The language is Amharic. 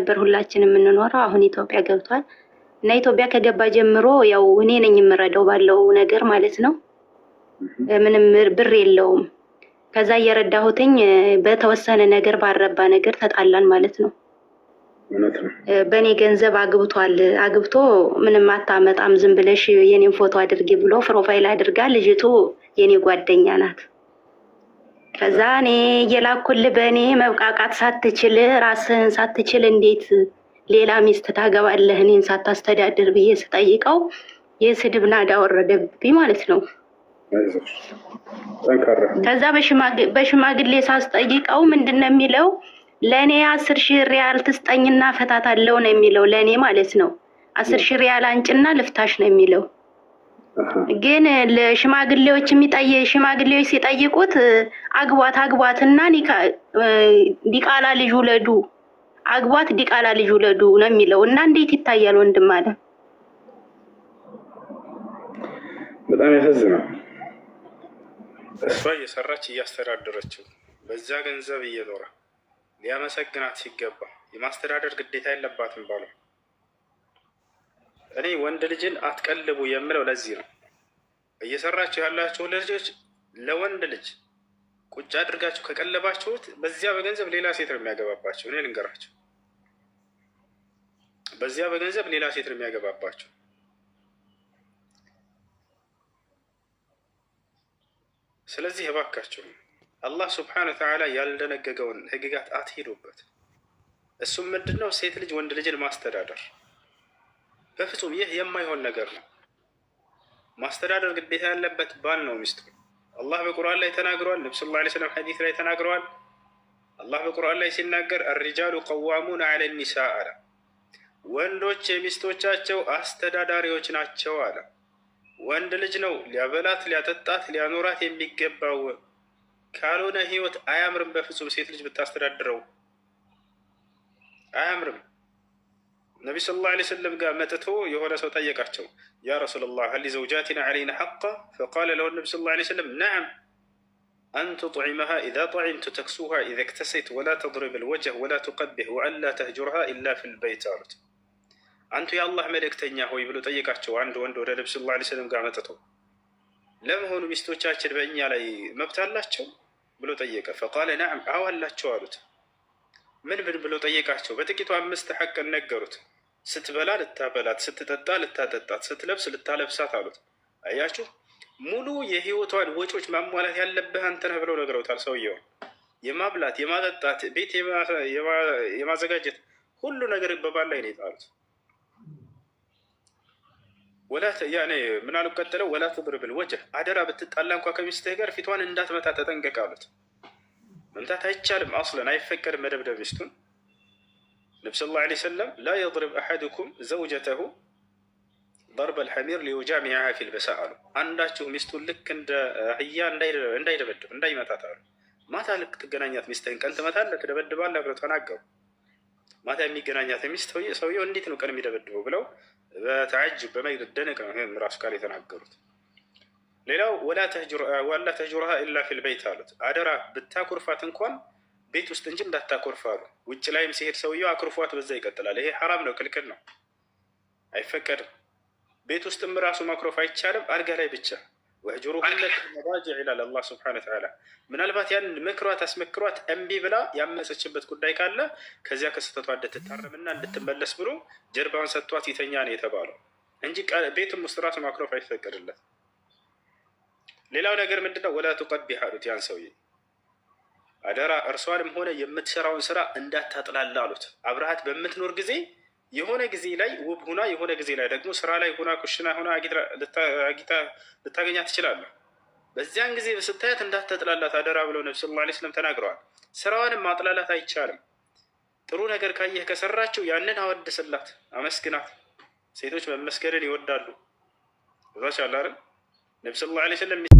ነበር ሁላችንም የምንኖረው። አሁን ኢትዮጵያ ገብቷል እና ኢትዮጵያ ከገባ ጀምሮ ያው እኔ ነኝ የምረዳው ባለው ነገር ማለት ነው። ምንም ብር የለውም። ከዛ እየረዳሁትኝ በተወሰነ ነገር ባረባ ነገር ተጣላን ማለት ነው። በእኔ ገንዘብ አግብቶ ምንም አታመጣም ዝም ብለሽ የኔን ፎቶ አድርጊ ብሎ ፕሮፋይል አድርጋ ልጅቱ የኔ ጓደኛ ናት። ከዛ እኔ እየላኩል በእኔ መብቃቃት ሳትችል ራስህን ሳትችል እንዴት ሌላ ሚስት ታገባለህ እኔን ሳታስተዳድር ብዬ ስጠይቀው የስድብ ናዳ ወረደብኝ ማለት ነው። ከዛ በሽማግሌ ሳስጠይቀው ምንድነው የሚለው ለእኔ 10,000 ሪያል ትስጠኝና ፈታታለሁ ነው የሚለው። ለእኔ ማለት ነው 10,000 ሪያል አንጭና ልፍታሽ ነው የሚለው። ግን ለሽማግሌዎች ሽማግሌዎች ሲጠይቁት አግቧትና ዲቃላ ልጅ ውለዱ ዲቃላ ልጅ ውለዱ ነው የሚለው። እና እንዴት ይታያል ወንድም አለ? በጣም ያሳዝናል። እሷ እየሰራች እያስተዳደረችው በዛ ገንዘብ እየኖረ ሊያመሰግናት ሲገባ የማስተዳደር ግዴታ የለባትም ባሉ። እኔ ወንድ ልጅን አትቀልቡ የምለው ለዚህ ነው። እየሰራችሁ ያላችሁ ልጆች ለወንድ ልጅ ቁጭ አድርጋችሁ ከቀለባችሁት በዚያ በገንዘብ ሌላ ሴት ነው የሚያገባባቸው። እኔ ልንገራችሁ፣ በዚያ በገንዘብ ሌላ ሴት ነው የሚያገባባቸው። ስለዚህ እባካችሁ አላህ ስብሐነሁ ወተዓላ ያልደነገገውን ህግጋት አትሄዱበት። እሱም ምንድነው? ሴት ልጅ ወንድ ልጅን ማስተዳደር በፍጹም ይህ የማይሆን ነገር ነው። ማስተዳደር ግዴታ ያለበት ባል ነው ሚስቱ። አላህ በቁርአን ላይ ተናግሯል። ነብዩ ሰለላሁ ዐለይሂ ወሰለም ሐዲስ ላይ ተናግሯል። አላህ በቁርአን ላይ ሲናገር አርሪጃሉ ቀዋሙነ ዐለ ኒሳእ አለ፣ ወንዶች የሚስቶቻቸው አስተዳዳሪዎች ናቸው አለ። ወንድ ልጅ ነው ሊያበላት ሊያጠጣት ሊያኖራት የሚገባው። ካልሆነ ህይወት አያምርም። በፍጹም ሴት ልጅ ብታስተዳድረው አያምርም። ነቢ ሰለላሁ ዐለይሂ ወሰለም ጋር መጥቶ የሆነ ሰው ጠየቃቸው፣ ያ ረሱለላህ ሀል ሊዘውጃቲና ዐለይና ሐቃ? ፈቃለ ለሁ ነቢ ሰለላሁ ዐለይሂ ወሰለም ነዓም አን ቱጥዒመሃ ኢዛ ጠዒምቱ ተክሱሃ ኢዛ እክተሰይት ወላ ተድሪብ ልወጅህ ወላ ቱቀቢሕ ወአላ ተህጁርሃ ኢላ ፊል በይት አሉት። አንቱ የአላህ መልእክተኛ ሆይ ብሎ ጠየቃቸው። አንድ ወንድ ወደ ነቢ ሰለላሁ ዐለይሂ ወሰለም ጋር መጥቶ ለመሆኑ ሚስቶቻችን በእኛ ላይ መብት አላቸው ብሎ ጠየቀ። ፈቃለ ነዓም አዎ አላቸው አሉት። ምን ብሎ ጠየቃቸው። በጥቂቱ 5 ሐቅን ነገሩት። ስትበላ ልታበላት፣ ስትጠጣ ልታጠጣት፣ ስትለብስ ልታለብሳት አሉት። አያችሁ፣ ሙሉ የህይወቷን ወጪዎች ማሟላት ያለብህ አንተ ነህ ብለው ነግረውታል። ሰውየውን የማብላት የማጠጣት፣ ቤት የማዘጋጀት ሁሉ ነገር በባል ላይ ነው የጣሉት። ምን አሉ ቀጥለው? ወላ ተድሪብ ልወጅህ፣ አደራ ብትጣላ እንኳ ከሚስትህ ጋር ፊቷን እንዳትመታ ተጠንቀቅ አሉት። መምታት አይቻልም፣ አስለን አይፈቀድም መደብደብ ሚስቱን። ነቢ ሰለላሁ ዐለይሂ ወሰለም ላ የድሪብ አሐዱኩም ዘውጀተሁ ضرب الحمير ليجامعها في البساء አሉ። አንዳችሁ ሚስቱን ልክ እንደ አህያ እንዳይደበድብ እንዳይመታት አሉ። ማታ ልክ ትገናኛት ሚስትህን ቀን ትመታለህ ትደበድባለህ ብለው ተናገሩ። ማታ የሚገናኛት ሚስት ሰውየው እንዴት ነው ቀን የሚደበድበው ብለው በተዓጅብ በመደነቅ ነው ይሄን ራሱ ቃል የተናገሩት። ሌላው ወላ ተህጁርሃ ኢላ ፊል በይት አሉት። አደራ ብታኮርፋት እንኳን ቤት ውስጥ እንጂ እንዳታኮርፍ አሉ። ውጭ ላይም ሲሄድ ሰውየው አኩርፏት በዛ ይቀጥላል። ይሄ ሐራም ነው፣ ክልክል ነው፣ አይፈቀድም። ቤት ውስጥም ራሱ ማኩረፍ አይቻልም፣ አልጋ ላይ ብቻ። ወህጁሩሁነ ፊል መዳጂዕ ይላል አላህ ሱብሓነሁ ወተዓላ። ምናልባት ያን መክሯት አስመክሯት እምቢ ብላ ያመፀችበት ጉዳይ ካለ ከዚያ ከስተቷ እንድትታረምና እንድትመለስ ብሎ ጀርባውን ሰጥቷት ይተኛ ነው የተባለው እንጂ ቤትም ውስጥ ራሱ ማኩረፍ አይፈቀድለት። ሌላው ነገር ምንድነው? ወላ ቱቀቢሕ አሉት። ያን ሰውዬ አደራ እርሷንም ሆነ የምትሰራውን ስራ እንዳታጥላላ አሉት። አብረሃት በምትኖር ጊዜ የሆነ ጊዜ ላይ ውብ ሁና የሆነ ጊዜ ላይ ደግሞ ስራ ላይ ሁና ኩሽና ሁና አጊጣ ልታገኛት ትችላለህ። በዚያን ጊዜ ስታያት እንዳታጥላላት አደራ ብለው ነቢ ሰለላሁ ዐለይሂ ወሰለም ተናግረዋል። ስራዋንም ማጥላላት አይቻልም። ጥሩ ነገር ካየህ ከሰራችው ያንን አወድስላት፣ አመስግናት። ሴቶች መመስገንን ይወዳሉ። ዛቻ አላረ ነቢ ሰለላሁ ዐለይሂ ወሰለም